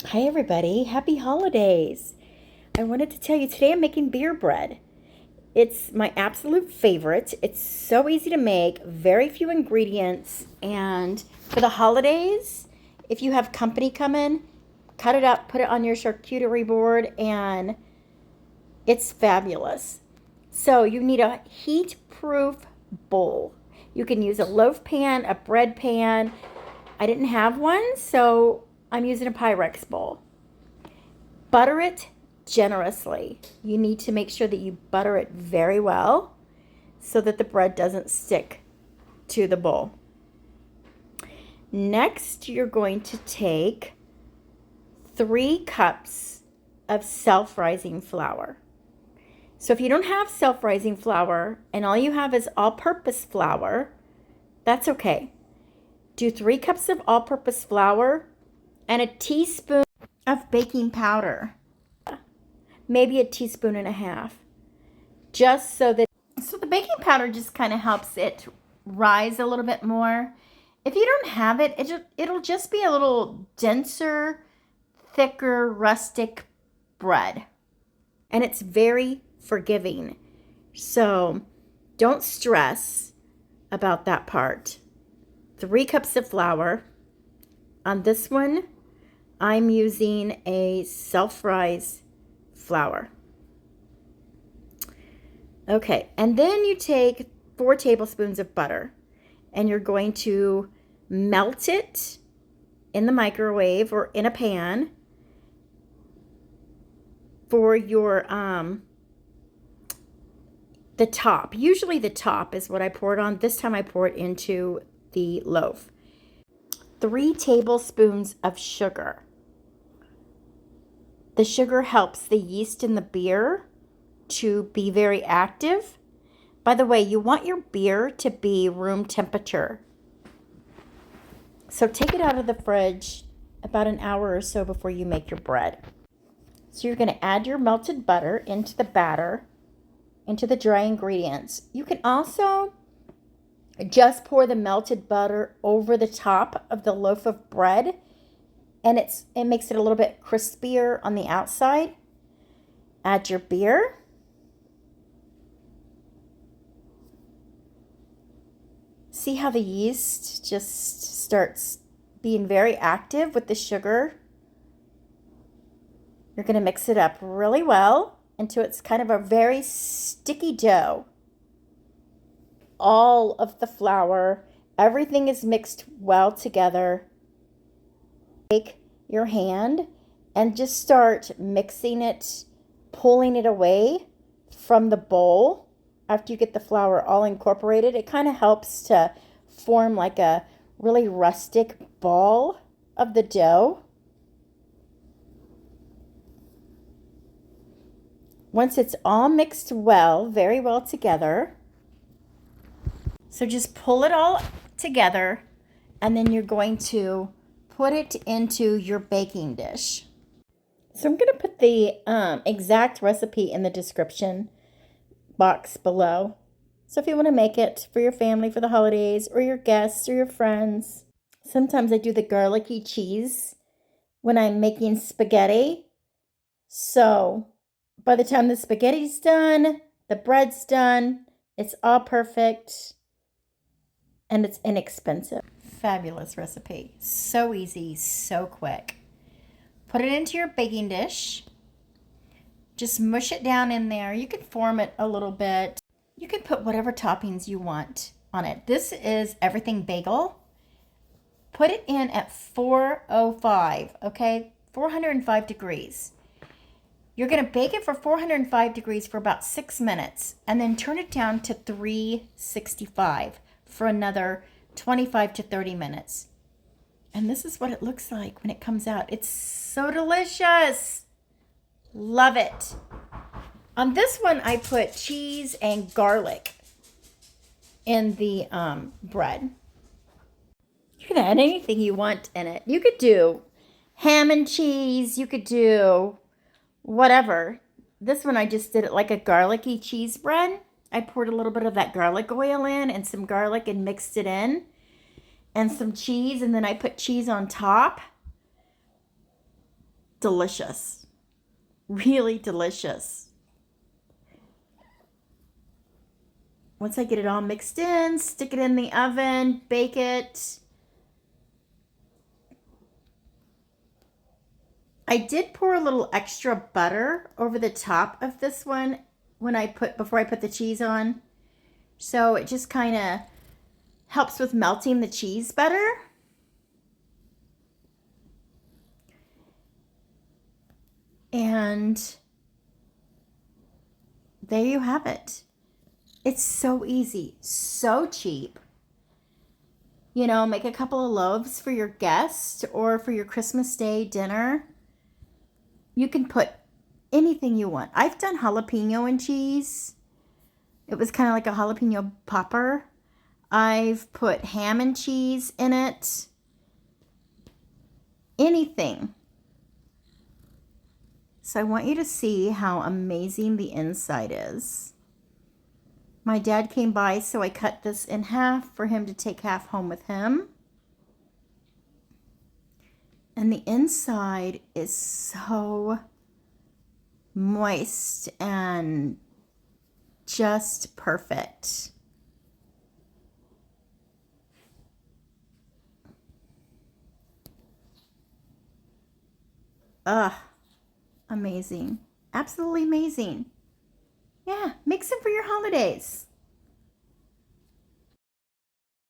Hi everybody, happy holidays. I wanted to tell you today I'm making beer bread. It's my absolute favorite. It's so easy to make, very few ingredients, and for the holidays, if you have company come in, cut it up, put it on your charcuterie board, and it's fabulous. So you need a heat-proof bowl. You can use a loaf pan, a bread pan. I didn't have one, so I'm using a Pyrex bowl. Butter it generously. You need to make sure that you butter it very well so that the bread doesn't stick to the bowl. Next, you're going to take 3 cups of self-rising flour. So if you don't have self-rising flour and all you have is all-purpose flour, that's okay. Do 3 cups of all-purpose flour and a teaspoon of baking powder, maybe a teaspoon and a half, just so the baking powder just kind of helps it rise a little bit more. If you don't have it, it'll just be a little denser, thicker, rustic bread, and it's very forgiving. So don't stress about that part. 3 cups of flour. On this one, I'm using a self-rise flour. Okay, and then you take 4 tablespoons of butter and you're going to melt it in the microwave or in a pan for your the top. Usually the top is what I pour it on. This time I pour it into the loaf. 3 tablespoons of sugar. The sugar helps the yeast in the beer to be very active. By the way, you want your beer to be room temperature. So take it out of the fridge about an hour or so before you make your bread. So you're going to add your melted butter into the batter, into the dry ingredients. You can also just pour the melted butter over the top of the loaf of bread, and it makes it a little bit crispier on the outside. Add your beer. See how the yeast just starts being very active with the sugar? You're going to mix it up really well until it's kind of a very sticky dough. All of the flour, everything is mixed well together. Take your hand and just start mixing it, pulling it away from the bowl. After you get the flour all incorporated, it kind of helps to form like a really rustic ball of the dough. Once it's all mixed well, very well together, so just pull it all together, and then you're going to put it into your baking dish. So I'm going to put the exact recipe in the description box below. So if you want to make it for your family for the holidays or your guests or your friends. Sometimes I do the garlicky cheese when I'm making spaghetti. So by the time the spaghetti's done, the bread's done, it's all perfect and it's inexpensive. Fabulous recipe. So easy, so quick. Put it into your baking dish. Just mush it down in there. You can form it a little bit. You can put whatever toppings you want on it. This is everything bagel. Put it in at 405, okay? 405 degrees. You're going to bake it for 405 degrees for about 6 minutes and then turn it down to 365 for another 25 to 30 minutes. And this is what it looks like when it comes out. It's so delicious. Love it. On this one, I put cheese and garlic in the bread. You can add anything you want in it. You could do ham and cheese. You could do whatever. This one, I just did it like a garlicky cheese bread. I poured a little bit of that garlic oil in and some garlic and mixed it in. And some cheese, and then I put cheese on top. delicious. Really delicious. Once I get it all mixed in, stick it in the oven, bake it. I did pour a little extra butter over the top of this one before I put the cheese on. So it just kind of helps with melting the cheese better. And there you have it. It's so easy, so cheap. You know, make a couple of loaves for your guest or for your Christmas Day dinner. You can put anything you want. I've done jalapeno and cheese. It was kind of like a jalapeno popper. I've put ham and cheese in it. Anything. So I want you to see how amazing the inside is. My dad came by, so I cut this in half for him to take half home with him. And the inside is so moist and just perfect. Ugh, amazing. Absolutely amazing. Yeah, mix them for your holidays.